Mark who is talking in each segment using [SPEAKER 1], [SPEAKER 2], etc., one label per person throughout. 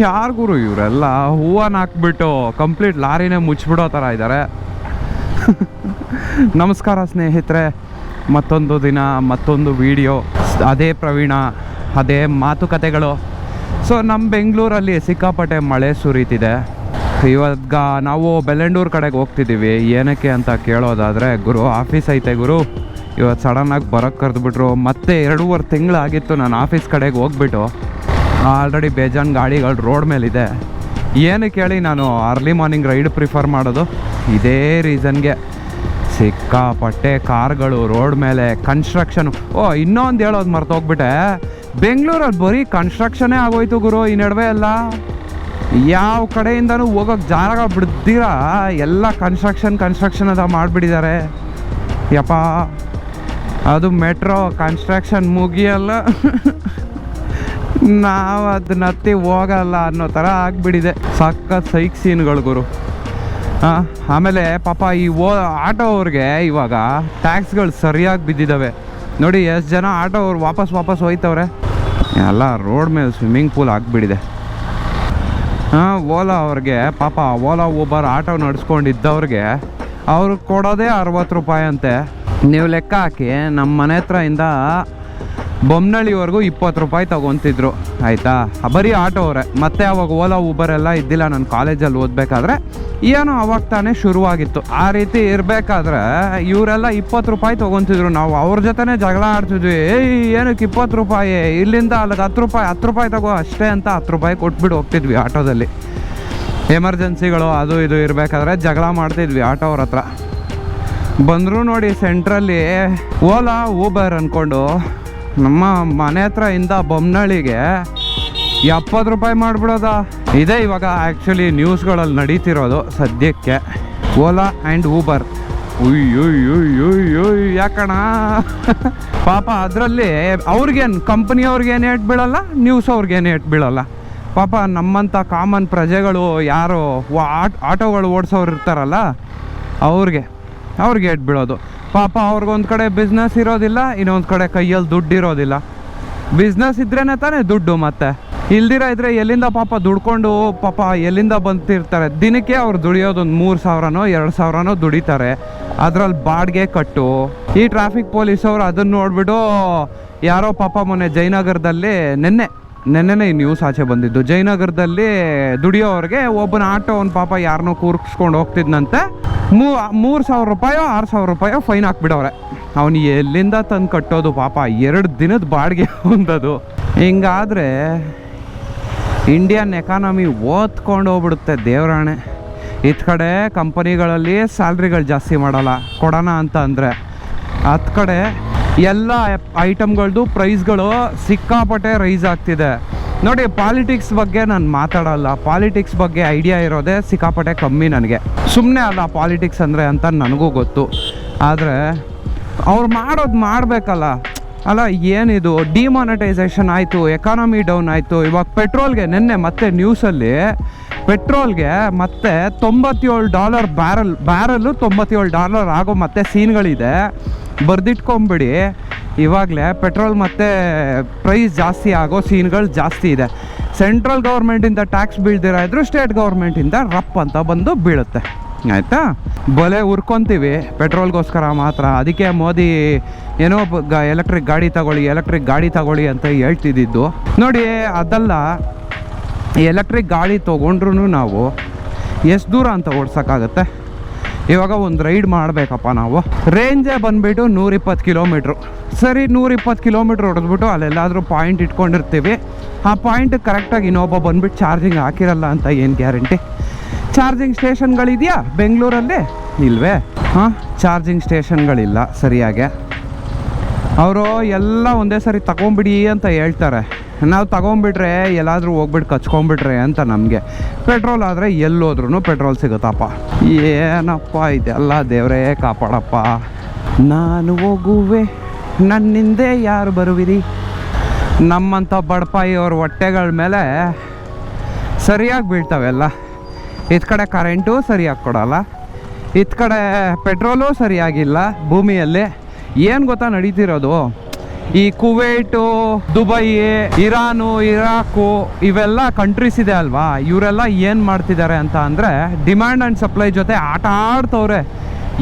[SPEAKER 1] ಯಾರು ಗುರು ಇವರೆಲ್ಲ ಹೂವನ್ನು ಹಾಕ್ಬಿಟ್ಟು ಕಂಪ್ಲೀಟ್ ಲಾರಿನೇ ಮುಚ್ಚಿಬಿಡೋ ಥರ ಇದ್ದಾರೆ. ನಮಸ್ಕಾರ ಸ್ನೇಹಿತರೆ, ಮತ್ತೊಂದು ದಿನ ಮತ್ತೊಂದು ವಿಡಿಯೋ, ಅದೇ ಪ್ರವೀಣ, ಅದೇ ಮಾತುಕತೆಗಳು. ಸೊ ನಮ್ಮ ಬೆಂಗಳೂರಲ್ಲಿ ಸಿಕ್ಕಾಪಟ್ಟೆ ಮಳೆ ಸುರಿತಿದೆ. ಇವಾಗ ನಾವು ಬೆಳ್ಳಂಡೂರು ಕಡೆಗೆ ಹೋಗ್ತಿದ್ದೀವಿ. ಏನಕ್ಕೆ ಅಂತ ಕೇಳೋದಾದರೆ, ಗುರು ಆಫೀಸ್ ಐತೆ ಗುರು, ಇವತ್ತು ಸಡನ್ನಾಗಿ ಬರೋಕ್ಕೆ ಕರೆದುಬಿಟ್ರು. ಮತ್ತೆ 2.5 ತಿಂಗಳಾಗಿತ್ತು ನಾನು ಆಫೀಸ್ ಕಡೆಗೆ ಹೋಗ್ಬಿಟ್ಟು. ಆಲ್ರೆಡಿ ಬೇಜಾನ್ ಗಾಡಿಗಳು ರೋಡ್ ಮೇಲಿದೆ. ಏನಕ್ಕೆ ಹೇಳಿ ನಾನು ಅರ್ಲಿ ಮಾರ್ನಿಂಗ್ ರೈಡ್ ಪ್ರಿಫರ್ ಮಾಡೋದು ಇದೇ ರೀಸನ್ಗೆ. ಸಿಕ್ಕಾಪಟ್ಟೆ ಕಾರ್ಗಳು ರೋಡ್ ಮೇಲೆ, ಕನ್ಸ್ಟ್ರಕ್ಷನು. ಇನ್ನೊಂದು ಹೇಳೋದು ಮರ್ತೋಗ್ಬಿಟ್ಟೆ, ಬೆಂಗಳೂರಲ್ಲಿ ಬರೀ ಕನ್ಸ್ಟ್ರಕ್ಷನೇ ಆಗೋಯ್ತು ಗುರು. ಈ ನಡುವೆ ಎಲ್ಲ ಯಾವ ಕಡೆಯಿಂದನೂ ಹೋಗೋಕ್ಕೆ ಜಾಗ ಬಿಡ್ದಿರ ಎಲ್ಲ ಕನ್ಸ್ಟ್ರಕ್ಷನ್ ಅದ ಮಾಡಿಬಿಟ್ಟಿದ್ದಾರೆ. ಯಪ್ಪ, ಅದು ಮೆಟ್ರೋ ಕನ್ಸ್ಟ್ರಕ್ಷನ್ ಮುಗಿಯಲ್ಲ, ನಾವು ಅದನ್ನ ಹತ್ತಿ ಹೋಗಲ್ಲ ಅನ್ನೋ ಥರ ಆಗಿಬಿಟ್ಟಿದೆ. ಸಖತ್ ಸೈಕ್ ಸೀನ್ಗಳು ಗುರು. ಆಮೇಲೆ ಪಾಪ ಈ ಆಟೋ ಅವ್ರಿಗೆ ಇವಾಗ ಟ್ಯಾಕ್ಸ್ಗಳು ಸರಿಯಾಗಿ ಬಿದ್ದಿದ್ದಾವೆ ನೋಡಿ. ಎಷ್ಟು ಜನ ಆಟೋ ಅವ್ರು ವಾಪಸ್ ಹೋಯ್ತವ್ರೆ. ಎಲ್ಲ ರೋಡ್ ಮೇಲೆ ಸ್ವಿಮ್ಮಿಂಗ್ ಪೂಲ್ ಆಗಿಬಿಟ್ಟಿದೆ. ಓಲಾ ಅವ್ರಿಗೆ ಪಾಪ, ಓಲಾ ಊಬರ್ ಆಟೋ ನಡೆಸ್ಕೊಂಡಿದ್ದವ್ರಿಗೆ ಅವ್ರಿಗೆ ಕೊಡೋದೇ 60 ರೂಪಾಯಿ ಅಂತೆ. ನೀವು ಲೆಕ್ಕ ಹಾಕಿ, ನಮ್ಮ ಮನೆ ಹತ್ರ ಇಂದ ಬೊಮ್ಮನಳ್ಳಿವರೆಗೂ 20 ರೂಪಾಯಿ ತಗೊತಿದ್ರು ಆಯಿತಾ, ಬರೀ ಆಟೋ ಅವರೇ. ಮತ್ತೆ ಅವಾಗ ಓಲಾ ಊಬರ್ ಎಲ್ಲ ಇದ್ದಿಲ್ಲ. ನಾನು ಕಾಲೇಜಲ್ಲಿ ಓದಬೇಕಾದ್ರೆ ಏನೋ ಅವಾಗ ತಾನೇ ಶುರುವಾಗಿತ್ತು. ಆ ರೀತಿ ಇರಬೇಕಾದ್ರೆ ಇವರೆಲ್ಲ 20 ರೂಪಾಯಿ ತೊಗೊತಿದ್ರು. ನಾವು ಅವ್ರ ಜೊತೆನೇ ಜಗಳ ಆಡ್ತಿದ್ವಿ. ಏನಕ್ಕೆ 20 ರೂಪಾಯಿ, ಇಲ್ಲಿಂದ ಅಲ್ಲಿಗೆ 10 ರೂಪಾಯಿ ತಗೋ ಅಷ್ಟೇ ಅಂತ 10 ರೂಪಾಯಿ ಕೊಟ್ಬಿಟ್ಟು ಹೋಗ್ತಿದ್ವಿ ಆಟೋದಲ್ಲಿ. ಎಮರ್ಜೆನ್ಸಿಗಳು ಅದು ಇದು ಇರಬೇಕಾದ್ರೆ ಜಗಳ ಮಾಡ್ತಿದ್ವಿ ಆಟೋ ಅವ್ರ ಹತ್ರ. ಬಂದರು ನೋಡಿ ಸೆಂಟ್ರಲ್ಲಿ ಓಲಾ ಊಬರ್ ಅಂದ್ಕೊಂಡು ನಮ್ಮ ಮನೆ ಹತ್ರ ಇಂದ ಬೊಮ್ಮನಳ್ಳಿಗೆ 70 ರೂಪಾಯಿ ಮಾಡಿಬಿಡೋದ. ಇದೇ ಇವಾಗ ಆ್ಯಕ್ಚುಲಿ ನ್ಯೂಸ್ಗಳಲ್ಲಿ ನಡೀತಿರೋದು ಸದ್ಯಕ್ಕೆ, ಓಲಾ ಆ್ಯಂಡ್ ಊಬರ್. ಉಯ್ಯೋ ಯಾಕಣ ಪಾಪ. ಅದರಲ್ಲಿ ಅವ್ರಿಗೇನು, ಕಂಪ್ನಿಯವ್ರಿಗೇನು ಏಟ್ ಬೀಳಲ್ಲ, ನ್ಯೂಸ್ ಅವ್ರಿಗೇನು ಏಟ್ ಬೀಳಲ್ಲ. ಪಾಪ ನಮ್ಮಂಥ ಕಾಮನ್ ಪ್ರಜೆಗಳು, ಯಾರು ಆಟೋಗಳು ಓಡಿಸೋರು ಇರ್ತಾರಲ್ಲ, ಅವ್ರಿಗೆ ಏಟ್ ಬೀಳೋದು. ಪಾಪ ಅವ್ರಿಗೊಂದು ಕಡೆ ಬಿಸ್ನೆಸ್ ಇರೋದಿಲ್ಲ, ಇನ್ನೊಂದು ಕಡೆ ಕೈಯಲ್ಲಿ ದುಡ್ಡು ಇರೋದಿಲ್ಲ. ಬಿಸ್ನೆಸ್ ಇದ್ರೇ ತಾನೇ ದುಡ್ಡು, ಮತ್ತೆ ಇಲ್ದಿರ ಇದ್ರೆ ಎಲ್ಲಿಂದ ಪಾಪ ದುಡ್ಕೊಂಡು ಪಾಪ ಎಲ್ಲಿಂದ ಬಂತಿರ್ತಾರೆ. ದಿನಕ್ಕೆ ಅವ್ರು ದುಡಿಯೋದೊಂದು 3,000ನೋ 2,000ನೋ ದುಡಿತಾರೆ. ಅದರಲ್ಲಿ ಬಾಡಿಗೆ ಕಟ್ಟು. ಈ ಟ್ರಾಫಿಕ್ ಪೊಲೀಸವ್ರು ಅದನ್ನು ನೋಡಿಬಿಟ್ಟು ಯಾರೋ ಪಾಪ ಮೊನ್ನೆ ಜಯನಗರದಲ್ಲಿ ನೆನ್ನೆನೇ ಈ ನ್ಯೂಸ್ ಆಚೆ ಬಂದಿದ್ದು. ಜಯನಗರದಲ್ಲಿ ದುಡಿಯೋವ್ರಿಗೆ ಒಬ್ಬನ ಆಟೋವನ್ ಪಾಪ ಯಾರನ್ನೋ ಕೂರ್ಸ್ಕೊಂಡು ಹೋಗ್ತಿದ್ನಂತೆ. 3,000 ರೂಪಾಯೋ 6,000 ರೂಪಾಯೋ ಫೈನ್ ಹಾಕ್ಬಿಡವ್ರೆ. ಅವನು ಎಲ್ಲಿಂದ ತಂದು ಕಟ್ಟೋದು ಪಾಪ, 2 ದಿನದ ಬಾಡಿಗೆ ಹೊಂದೋದು. ಹಿಂಗಾದರೆ ಇಂಡಿಯನ್ ಎಕಾನಮಿ ಓದ್ಕೊಂಡು ಹೋಗ್ಬಿಡುತ್ತೆ ದೇವರಾಣೆ. ಇತ್ತ ಕಡೆ ಕಂಪನಿಗಳಲ್ಲಿ ಸ್ಯಾಲ್ರಿಗಳು ಜಾಸ್ತಿ ಮಾಡಲ್ಲ, ಕೊಡೋಣ ಅಂತ ಅಂದರೆ. ಹತ್ತು ಕಡೆ ಎಲ್ಲ ಐಟಮ್ಗಳದ್ದು ಪ್ರೈಸ್ಗಳು ಸಿಕ್ಕಾಪಟ್ಟೆ ರೈಸ್ ಆಗ್ತಿದೆ ನೋಡಿ. ಪಾಲಿಟಿಕ್ಸ್ ಬಗ್ಗೆ ನಾನು ಮಾತಾಡಲ್ಲ, ಪಾಲಿಟಿಕ್ಸ್ ಬಗ್ಗೆ ಐಡಿಯಾ ಇರೋದೇ ಸಿಕ್ಕಾಪಟ್ಟೆ ಕಮ್ಮಿ ನನಗೆ. ಸುಮ್ಮನೆ ಅಲ್ಲ ಪಾಲಿಟಿಕ್ಸ್ ಅಂದರೆ ಅಂತ ನನಗೂ ಗೊತ್ತು. ಆದರೆ ಅವ್ರು ಮಾಡೋದು ಮಾಡಬೇಕಲ್ಲ. ಅಲ್ಲ, ಏನಿದು ಡಿಮಾನಿಟೈಸೇಷನ್ ಆಯಿತು, ಎಕಾನಮಿ ಡೌನ್ ಆಯಿತು. ಇವಾಗ ಪೆಟ್ರೋಲ್ಗೆ ನೆನ್ನೆ ಮತ್ತೆ ನ್ಯೂಸಲ್ಲಿ ಪೆಟ್ರೋಲ್ಗೆ ಮತ್ತೆ $97 ಬ್ಯಾರಲ್ಲು $97 ಆಗೋ ಮತ್ತೆ ಸೀನ್ಗಳಿದೆ. ಬರೆದಿಟ್ಕೊಂಬಿಡಿ, ಇವಾಗಲೇ ಪೆಟ್ರೋಲ್ ಮತ್ತು ಪ್ರೈಸ್ ಜಾಸ್ತಿ ಆಗೋ ಸೀನ್ಗಳು ಜಾಸ್ತಿ ಇದೆ. ಸೆಂಟ್ರಲ್ ಗೌರ್ಮೆಂಟಿಂದ ಟ್ಯಾಕ್ಸ್ ಬೀಳ್ದಿರ ಇದ್ರೂ ಸ್ಟೇಟ್ ಗೌರ್ಮೆಂಟಿಂದ ರಪ್ ಅಂತ ಬಂದು ಬೀಳುತ್ತೆ ಆಯಿತಾ. ಬಲೆ ಉರ್ಕೊತೀವಿ ಪೆಟ್ರೋಲ್ಗೋಸ್ಕರ ಮಾತ್ರ. ಅದಕ್ಕೆ ಮೋದಿ ಏನೋ ಎಲೆಕ್ಟ್ರಿಕ್ ಗಾಡಿ ತಗೊಳ್ಳಿ ಅಂತ ಹೇಳ್ತಿದ್ದಿದ್ದು ನೋಡಿ. ಅದಲ್ಲ, ಎಲೆಕ್ಟ್ರಿಕ್ ಗಾಡಿ ತೊಗೊಂಡ್ರೂ ನಾವು ಎಷ್ಟು ದೂರ ಅಂತ ಓಡ್ಸೋಕ್ಕಾಗತ್ತೆ. ಇವಾಗ ಒಂದು ರೈಡ್ ಮಾಡಬೇಕಪ್ಪ ನಾವು, ರೇಂಜೇ ಬಂದುಬಿಟ್ಟು 120 ಕಿಲೋಮೀಟ್ರು. ಸರಿ, 120 ಕಿಲೋಮೀಟ್ರ್ ಹೊಡೆದ್ಬಿಟ್ಟು ಅಲ್ಲೆಲ್ಲಾದರೂ ಪಾಯಿಂಟ್ ಇಟ್ಕೊಂಡಿರ್ತೀವಿ. ಆ ಪಾಯಿಂಟ್ ಕರೆಕ್ಟಾಗಿ ಇನ್ನೊಬ್ಬ ಬಂದುಬಿಟ್ಟು ಚಾರ್ಜಿಂಗ್ ಹಾಕಿರಲ್ಲ ಅಂತ ಏನು ಗ್ಯಾರಂಟಿ? ಚಾರ್ಜಿಂಗ್ ಸ್ಟೇಷನ್ಗಳಿದೆಯಾ ಬೆಂಗಳೂರಲ್ಲಿ? ಇಲ್ವೇ? ಚಾರ್ಜಿಂಗ್ ಸ್ಟೇಷನ್ಗಳಿಲ್ಲ ಸರಿಯಾಗಿ. ಅವರು ಎಲ್ಲ ಒಂದೇ ಸರಿ ತಗೊಂಬಿಡಿ ಅಂತ ಹೇಳ್ತಾರೆ. ನಾವು ತಗೊಂಬಿಟ್ರೆ ಎಲ್ಲಾದರೂ ಹೋಗ್ಬಿಟ್ಟು ಕಚ್ಕೊಂಡ್ಬಿಟ್ರೆ ಅಂತ ನಮಗೆ. ಪೆಟ್ರೋಲ್ ಆದರೆ ಎಲ್ಲೋದ್ರೂ ಪೆಟ್ರೋಲ್ ಸಿಗುತ್ತಪ್ಪ. ಏನಪ್ಪ ಇದೆಲ್ಲ, ದೇವರೇ ಕಾಪಾಡಪ್ಪ. ನಾನು ಹೋಗುವೆ, ನನ್ನಿಂದೆ ಯಾರು ಬರುವಿರಿ. ನಮ್ಮಂಥ ಬಡಪಾಯಿ ಅವ್ರ ಹೊಟ್ಟೆಗಳ ಮೇಲೆ ಸರಿಯಾಗಿ ಬೀಳ್ತಾವೆಲ್ಲ. ಇತ್ತ ಕಡೆ ಕರೆಂಟು ಸರಿಯಾಗಿ ಕೊಡಲ್ಲ, ಇತ್ತ ಕಡೆ ಪೆಟ್ರೋಲು ಸರಿಯಾಗಿಲ್ಲ ಭೂಮಿಯಲ್ಲಿ. ಏನು ಗೊತ್ತಾ ನಡೀತಿರೋದು? ಈ ಕುವೈಟು, ದುಬೈ, ಇರಾನು, ಇರಾಕು ಇವೆಲ್ಲ ಕಂಟ್ರೀಸ್ ಇದೆ ಅಲ್ವಾ, ಇವರೆಲ್ಲ ಏನು ಮಾಡ್ತಿದ್ದಾರೆ ಅಂತ ಅಂದರೆ ಡಿಮ್ಯಾಂಡ್ ಆ್ಯಂಡ್ ಸಪ್ಲೈ ಜೊತೆ ಆಟ ಆಡ್ತವ್ರೆ.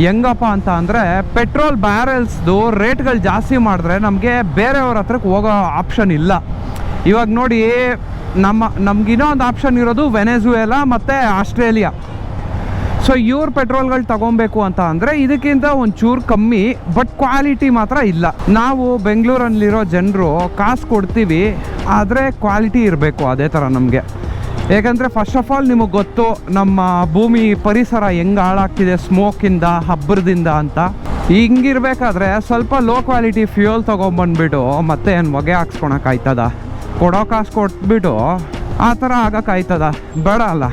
[SPEAKER 1] ಹೆಂಗಪ್ಪ ಅಂತ ಅಂದರೆ ಪೆಟ್ರೋಲ್ ಬ್ಯಾರೆಲ್ಸ್ದು ರೇಟ್ಗಳು ಜಾಸ್ತಿ ಮಾಡಿದ್ರೆ ನಮಗೆ ಬೇರೆಯವ್ರ ಹತ್ರಕ್ಕೆ ಹೋಗೋ ಆಪ್ಷನ್ ಇಲ್ಲ. ಇವಾಗ ನೋಡಿ, ನಮ್ಗಿನ್ನೋ ಒಂದು ಆಪ್ಷನ್ ಇರೋದು ವೆನೆಜುವೆಲಾ ಮತ್ತು ಆಸ್ಟ್ರೇಲಿಯಾ. ಸೊ ಇವ್ರ ಪೆಟ್ರೋಲ್ಗಳು ತಗೊಬೇಕು ಅಂತ ಅಂದರೆ ಇದಕ್ಕಿಂತ ಒಂಚೂರು ಕಮ್ಮಿ, ಬಟ್ ಕ್ವಾಲಿಟಿ ಮಾತ್ರ ಇಲ್ಲ. ನಾವು ಬೆಂಗಳೂರಲ್ಲಿರೋ ಜನರು ಕಾಸು ಕೊಡ್ತೀವಿ, ಆದರೆ ಕ್ವಾಲಿಟಿ ಇರಬೇಕು ಅದೇ ಥರ ನಮಗೆ. ಏಕೆಂದರೆ ಫಸ್ಟ್ ಆಫ್ ಆಲ್ ನಿಮಗೆ ಗೊತ್ತು ನಮ್ಮ ಭೂಮಿ ಪರಿಸರ ಹೆಂಗೆ ಹಾಳಾಗ್ತಿದೆ ಸ್ಮೋಕಿಂದ, ಹಬ್ಬರದಿಂದ ಅಂತ. ಹಿಂಗಿರ್ಬೇಕಾದ್ರೆ ಸ್ವಲ್ಪ ಲೋ ಕ್ವಾಲಿಟಿ ಫ್ಯೂಯಲ್ ತೊಗೊಂಬಂದ್ಬಿಟ್ಟು ಮತ್ತೆ ಏನು ಹೊಗೆ ಹಾಕ್ಸ್ಕೊಳಕ್ಕಾಯ್ತದ? ಕೊಡೋ ಕಾಸು ಕೊಟ್ಬಿಟ್ಟು ಆ ಥರ ಆಗೋಕ್ಕಾಯ್ತದ? ಬೇಡ ಅಲ್ಲ.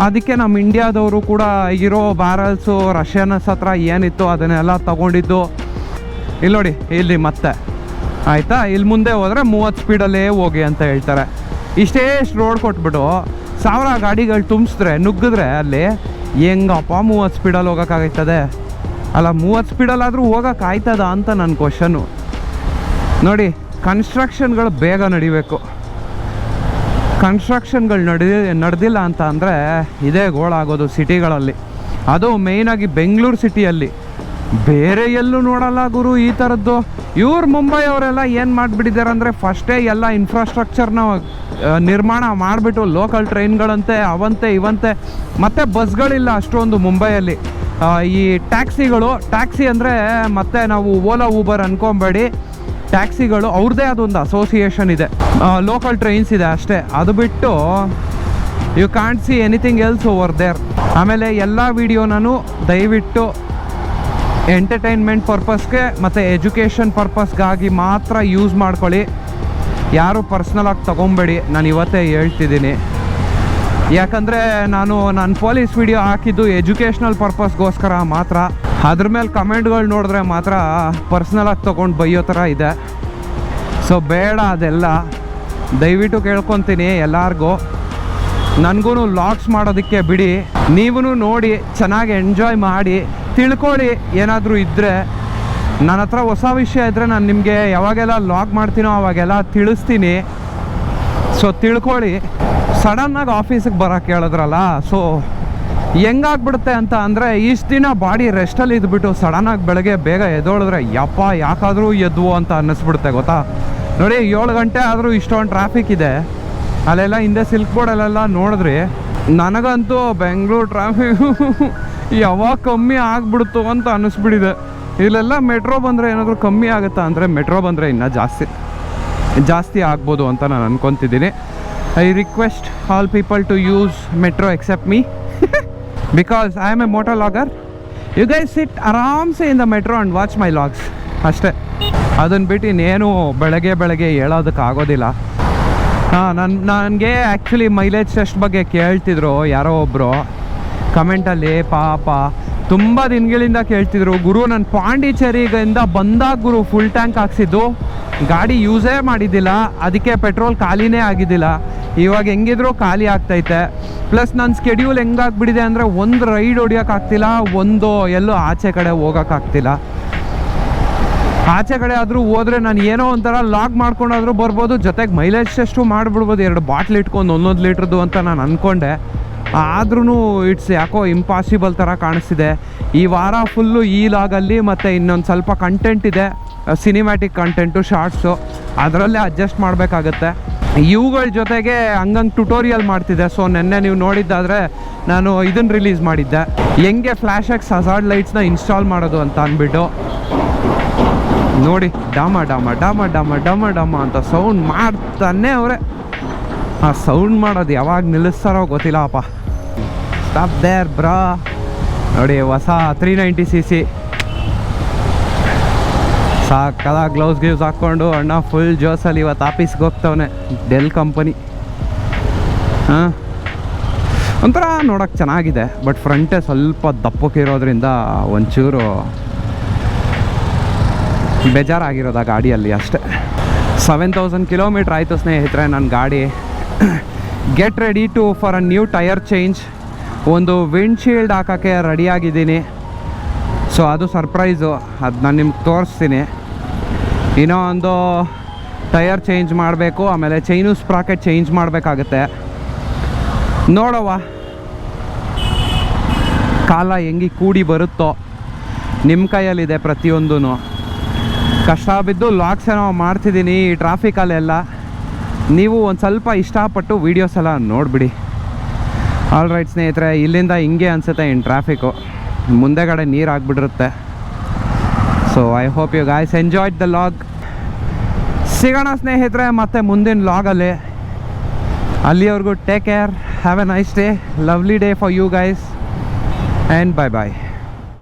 [SPEAKER 1] ಅದಕ್ಕೆ ನಮ್ಮ ಇಂಡಿಯಾದವರು ಕೂಡ ಇರೋ ಬ್ಯಾರಲ್ಸು ರಷ್ಯನ್ಸ್ ಹತ್ರ ಏನಿತ್ತು ಅದನ್ನೆಲ್ಲ ತೊಗೊಂಡಿದ್ದು. ಇಲ್ಲಿ ನೋಡಿ, ಇಲ್ಲಿ ಮತ್ತೆ ಆಯಿತಾ, ಇಲ್ಲಿ ಮುಂದೆ ಹೋದರೆ 30 ಸ್ಪೀಡಲ್ಲೇ ಹೋಗಿ ಅಂತ ಹೇಳ್ತಾರೆ. ಇಷ್ಟೇ ರೋಡ್ ಕೊಟ್ಬಿಟ್ಟು 1000 ಗಾಡಿಗಳು ತುಂಬಿಸಿದ್ರೆ ನುಗ್ಗಿದ್ರೆ ಅಲ್ಲಿ ಹೆಂಗಪ್ಪ 30 ಸ್ಪೀಡಲ್ಲಿ ಹೋಗೋಕ್ಕಾಗ್ತದೆ? ಅಲ್ಲ, 30 ಸ್ಪೀಡಲ್ಲಾದರೂ ಹೋಗೋಕ್ಕಾಯ್ತದ ಅಂತ ನನ್ನ ಕ್ವಶನ್ನು. ನೋಡಿ, ಕನ್ಸ್ಟ್ರಕ್ಷನ್ಗಳು ಬೇಗ ನಡಿಬೇಕು. ಕನ್ಸ್ಟ್ರಕ್ಷನ್ಗಳು ನಡೆದಿಲ್ಲ ಅಂತ ಅಂದರೆ ಇದೇ ಗೋಳಾಗೋದು ಸಿಟಿಗಳಲ್ಲಿ. ಅದು ಮೇಯ್ನಾಗಿ ಬೆಂಗಳೂರು ಸಿಟಿಯಲ್ಲಿ. ಬೇರೆ ಎಲ್ಲೂ ನೋಡಲ್ಲ ಗುರು ಈ ಥರದ್ದು. ಇವ್ರು ಮುಂಬೈ ಅವರೆಲ್ಲ ಏನು ಮಾಡಿಬಿಟ್ಟಿದ್ದಾರೆ ಅಂದರೆ ಫಸ್ಟೇ ಎಲ್ಲ ಇನ್ಫ್ರಾಸ್ಟ್ರಕ್ಚರ್ನ ನಿರ್ಮಾಣ ಮಾಡಿಬಿಟ್ಟು ಲೋಕಲ್ ಟ್ರೈನ್ಗಳಂತೆ ಅವಂತೆ ಇವಂತೆ, ಮತ್ತು ಬಸ್ಗಳಿಲ್ಲ ಅಷ್ಟೊಂದು ಮುಂಬೈಯಲ್ಲಿ. ಈ ಟ್ಯಾಕ್ಸಿ ಅಂದರೆ ಮತ್ತೆ ನಾವು ಓಲಾ ಊಬರ್ ಅಂದ್ಕೊಬೇಡಿ, ಟ್ಯಾಕ್ಸಿಗಳು ಅವ್ರದ್ದೇ ಅದೊಂದು ಅಸೋಸಿಯೇಷನ್ ಇದೆ, ಲೋಕಲ್ ಟ್ರೈನ್ಸ್ ಇದೆ ಅಷ್ಟೇ. ಅದು ಬಿಟ್ಟು you can't see anything else over there. ಆಮೇಲೆ ಎಲ್ಲ ವೀಡಿಯೋನೂ ದಯವಿಟ್ಟು ಎಂಟರ್ಟೈನ್ಮೆಂಟ್ ಪರ್ಪಸ್ಗೆ ಮತ್ತು ಎಜುಕೇಷನ್ ಪರ್ಪಸ್ಗಾಗಿ ಮಾತ್ರ ಯೂಸ್ ಮಾಡ್ಕೊಳ್ಳಿ. ಯಾರು ಪರ್ಸ್ನಲಾಗಿ ತೊಗೊಬೇಡಿ, ನಾನು ಇವತ್ತೇ ಹೇಳ್ತಿದ್ದೀನಿ. ಯಾಕಂದರೆ ನಾನು ಪೊಲೀಸ್ ವಿಡಿಯೋ ಹಾಕಿದ್ದು ಎಜುಕೇಷ್ನಲ್ ಪರ್ಪಸ್ಗೋಸ್ಕರ ಮಾತ್ರ. ಅದ್ರ ಮೇಲೆ ಕಮೆಂಟ್ಗಳು ನೋಡಿದ್ರೆ ಮಾತ್ರ ಪರ್ಸ್ನಲಾಗಿ ತೊಗೊಂಡು ಬೈಯೋ ಥರ ಇದೆ. ಸೊ ಬೇಡ ಅದೆಲ್ಲ. ದಯವಿಟ್ಟು ಕೇಳ್ಕೊತೀನಿ ಎಲ್ಲರಿಗೂ, ನನಗೂ ವ್ಲಾಗ್ಸ್ ಮಾಡೋದಕ್ಕೆ ಬಿಡಿ. ನೀವು ನೋಡಿ ಚೆನ್ನಾಗಿ ಎಂಜಾಯ್ ಮಾಡಿ, ತಿಳ್ಕೊಳ್ಳಿ. ಏನಾದರೂ ಇದ್ದರೆ ನನ್ನ ಹತ್ರ ಹೊಸ ವಿಷಯ ಇದ್ದರೆ ನಾನು ನಿಮಗೆ ಯಾವಾಗೆಲ್ಲ ವ್ಲಾಗ್ ಮಾಡ್ತೀನೋ ಅವಾಗೆಲ್ಲ ತಿಳಿಸ್ತೀನಿ. ಸೊ ತಿಳ್ಕೊಳ್ಳಿ. ಸಡನ್ನಾಗಿ ಆಫೀಸಿಗೆ ಬರೋಕ್ಕೆ ಹೇಳಿದ್ರಲ್ಲ, ಸೊ ಹೆಂಗಾಗ್ಬಿಡುತ್ತೆ ಅಂತ ಅಂದರೆ ಇಷ್ಟು ದಿನ ಬಾಡಿ ರೆಸ್ಟಲ್ಲಿ ಇದ್ಬಿಟ್ಟು ಸಡನ್ನಾಗಿ ಬೆಳಗ್ಗೆ ಬೇಗ ಎದ್ದೋಳಿದ್ರೆ ಯಪ್ಪ ಯಾಕಾದರೂ ಎದ್ವು ಅಂತ ಅನ್ನಿಸ್ಬಿಡುತ್ತೆ ಗೊತ್ತಾ. ನೋಡಿ, 7 ಗಂಟೆ ಆದರೂ ಇಷ್ಟೊಂದು ಟ್ರಾಫಿಕ್ ಇದೆ. ಅಲ್ಲೆಲ್ಲ ಹಿಂದೆ ಸಿಲ್ಕ್ ಬೋರ್ಡಲ್ಲೆಲ್ಲ ನೋಡಿದ್ರಿ. ನನಗಂತೂ ಬೆಂಗಳೂರು ಟ್ರಾಫಿಕ್ ಯಾವಾಗ ಕಮ್ಮಿ ಆಗ್ಬಿಡ್ತು ಅಂತ ಅನ್ನಿಸ್ಬಿಟ್ಟಿದೆ. ಇಲ್ಲೆಲ್ಲ ಮೆಟ್ರೋ ಬಂದರೆ ಏನಾದರೂ ಕಮ್ಮಿ ಆಗುತ್ತಾ ಅಂದರೆ ಮೆಟ್ರೋ ಬಂದರೆ ಇನ್ನೂ ಜಾಸ್ತಿ ಆಗ್ಬೋದು ಅಂತ ನಾನು ಅನ್ಕೊತಿದ್ದೀನಿ. I request all people to use metro except me because I am a moto logger. You guys sit ಆರಾಮ್ಸೆ in the metro and watch my logs ಅಷ್ಟೇ. ಅದನ್ನು ಬಿಟ್ಟು ಇನ್ನೇನು ಬೆಳಗ್ಗೆ ಹೇಳೋದಕ್ಕಾಗೋದಿಲ್ಲ. ನನಗೆ ಆ್ಯಕ್ಚುಲಿ ಮೈಲೇಜ್ ಟೆಸ್ಟ್ ಬಗ್ಗೆ ಕೇಳ್ತಿದ್ರು ಯಾರೋ ಒಬ್ಬರು ಕಮೆಂಟಲ್ಲಿ. ಪಾಪ ತುಂಬ ದಿನಗಳಿಂದ ಕೇಳ್ತಿದ್ರು. ಗುರು, ನಾನು ಪಾಂಡಿಚೇರಿಯಿಂದ ಬಂದಾಗ ಗುರು ಫುಲ್ ಟ್ಯಾಂಕ್ ಹಾಕ್ಸಿದ್ದು, ಗಾಡಿ ಯೂಸೇ ಮಾಡಿದ್ದಿಲ್ಲ, ಅದಕ್ಕೆ ಪೆಟ್ರೋಲ್ ಖಾಲಿನೇ ಆಗಿದ್ದಿಲ್ಲ. ಇವಾಗ ಹೆಂಗಿದ್ರು ಖಾಲಿ ಆಗ್ತೈತೆ. ಪ್ಲಸ್ ನನ್ನ ಸ್ಕೆಡ್ಯೂಲ್ ಹೆಂಗಾಗ್ಬಿಟ್ಟಿದೆ ಅಂದರೆ ಒಂದು ರೈಡ್ ಹೊಡಿಯೋಕ್ಕಾಗ್ತಿಲ್ಲ, ಒಂದು ಎಲ್ಲೋ ಆಚೆ ಕಡೆ ಹೋಗೋಕ್ಕಾಗ್ತಿಲ್ಲ. ಆಚೆ ಕಡೆ ಆದರೂ ಹೋದರೆ ನಾನು ಏನೋ ಒಂಥರ ಲಾಗ್ ಮಾಡ್ಕೊಂಡಾದರೂ ಬರ್ಬೋದು, ಜೊತೆಗೆ ಮೈಲೇಜ್ ಟೆಸ್ಟು ಮಾಡಿಬಿಡ್ಬೋದು 2 ಬಾಟ್ಲ್ ಇಟ್ಕೊಂಡು 1 ಲೀಟ್ರದ್ದು ಅಂತ ನಾನು ಅಂದ್ಕೊಂಡೆ. ಆದ್ರೂ ಇಟ್ಸ್ ಯಾಕೋ ಇಂಪಾಸಿಬಲ್ ಥರ ಕಾಣಿಸ್ತಿದೆ. ಈ ವಾರ ಫುಲ್ಲು ಈ ಲಾಗಲ್ಲಿ ಮತ್ತು ಇನ್ನೊಂದು ಸ್ವಲ್ಪ ಕಂಟೆಂಟ್ ಇದೆ, ಸಿನಿಮ್ಯಾಟಿಕ್ ಕಂಟೆಂಟು, ಶಾರ್ಟ್ಸು, ಅದರಲ್ಲೇ ಅಡ್ಜಸ್ಟ್ ಮಾಡಬೇಕಾಗತ್ತೆ. ಇವುಗಳ ಜೊತೆಗೆ ಹಂಗಂಗೆ ಟ್ಯುಟೋರಿಯಲ್ ಮಾಡ್ತಿದ್ದೆ. ಸೊ ನೆನ್ನೆ ನೀವು ನೋಡಿದ್ದಾದರೆ ನಾನು ಇದನ್ನು ರಿಲೀಸ್ ಮಾಡಿದ್ದೆ, ಹೆಂಗೆ ಫ್ಲ್ಯಾಶ್ ಎಕ್ಸ್ ಹಜಾರ್ಡ್ ಲೈಟ್ಸ್ನ ಇನ್ಸ್ಟಾಲ್ ಮಾಡೋದು ಅಂತ ಅಂದ್ಬಿಟ್ಟು. ನೋಡಿ, ಡಮ ಡಮ ಡಮ ಡಮ ಡಮ ಡಮ ಅಂತ ಸೌಂಡ್ ಮಾಡ್ತಾನೆ ಅವರೇ. ಆ ಸೌಂಡ್ ಮಾಡೋದು ಯಾವಾಗ ನಿಲ್ಲಿಸ್ತಾರೋ ಗೊತ್ತಿಲ್ಲಪ್ಪ. ಸ್ಟಾಪ್ ದೇರ್ ಬ್ರಾ. ನೋಡಿ, ಹೊಸ 390cc ಸಾಕದ ಗ್ಲೌಸ್ ಹಾಕ್ಕೊಂಡು ಅಣ್ಣ ಫುಲ್ ಜೋಸಲ್ಲಿ ಇವತ್ತು ಆಫೀಸ್ಗೆ ಹೋಗ್ತವನೆ. Del company. ಒಂಥರ ನೋಡೋಕ್ಕೆ ಚೆನ್ನಾಗಿದೆ, ಬಟ್ ಫ್ರಂಟೇ ಸ್ವಲ್ಪ ದಪ್ಪಕ್ಕಿರೋದ್ರಿಂದ ಒಂಚೂರು ಬೇಜಾರಾಗಿರೋದು ಆ ಗಾಡಿಯಲ್ಲಿ ಅಷ್ಟೇ. 7000 ಕಿಲೋಮೀಟ್ರ್ ಆಯಿತು ಸ್ನೇಹಿತರೆ ನನ್ನ ಗಾಡಿ. Get ready for a new tyre change. ಒಂದು ವಿಂಡ್ಶೀಲ್ಡ್ ಹಾಕೋಕ್ಕೆ ರೆಡಿಯಾಗಿದ್ದೀನಿ. ಸೊ ಅದು ಸರ್ಪ್ರೈಸು, ಅದು ನಾನು ನಿಮ್ಗೆ ತೋರಿಸ್ತೀನಿ. ಇನ್ನೂ ಒಂದು ಟೈರ್ ಚೇಂಜ್ ಮಾಡಬೇಕು, ಆಮೇಲೆ ಚೈನು ಸ್ಪ್ರಾಕೆಟ್ ಚೇಂಜ್ ಮಾಡಬೇಕಾಗತ್ತೆ. ನೋಡವ ಕಾಲ ಹೆಂಗೆ ಕೂಡಿ ಬರುತ್ತೋ, ನಿಮ್ಮ ಕೈಯಲ್ಲಿದೆ ಪ್ರತಿಯೊಂದೂ. ಕಷ್ಟ ಬಿದ್ದು ಲಾಗ್ಸ್ ಏನೋ ಮಾಡ್ತಿದ್ದೀನಿ ಈ ಟ್ರಾಫಿಕಲ್ಲೆಲ್ಲ. ನೀವು ಒಂದು ಸ್ವಲ್ಪ ಇಷ್ಟಪಟ್ಟು ವೀಡಿಯೋಸ್ ಎಲ್ಲ ನೋಡಿಬಿಡಿ. ಆಲ್ ರೈಟ್ ಸ್ನೇಹಿತರೆ, ಇಲ್ಲಿಂದ ಹಿಂಗೆ ಅನಿಸುತ್ತೆ ಇನ್ನು ಟ್ರಾಫಿಕ್ಕು, ಮುಂದೆಗಡೆ ನೀರು ಆಗಿಬಿಟ್ಟಿರುತ್ತೆ. So I hope you guys enjoyed the log. ಸಿಗೋಣ ಸ್ನೇಹಿತರೆ ಮತ್ತೆ ಮುಂದಿನ ಲಾಗಲ್ಲಿ. ಅಲ್ಲಿವರೆಗೂ take care, have a nice day, lovely day for you guys, and bye bye.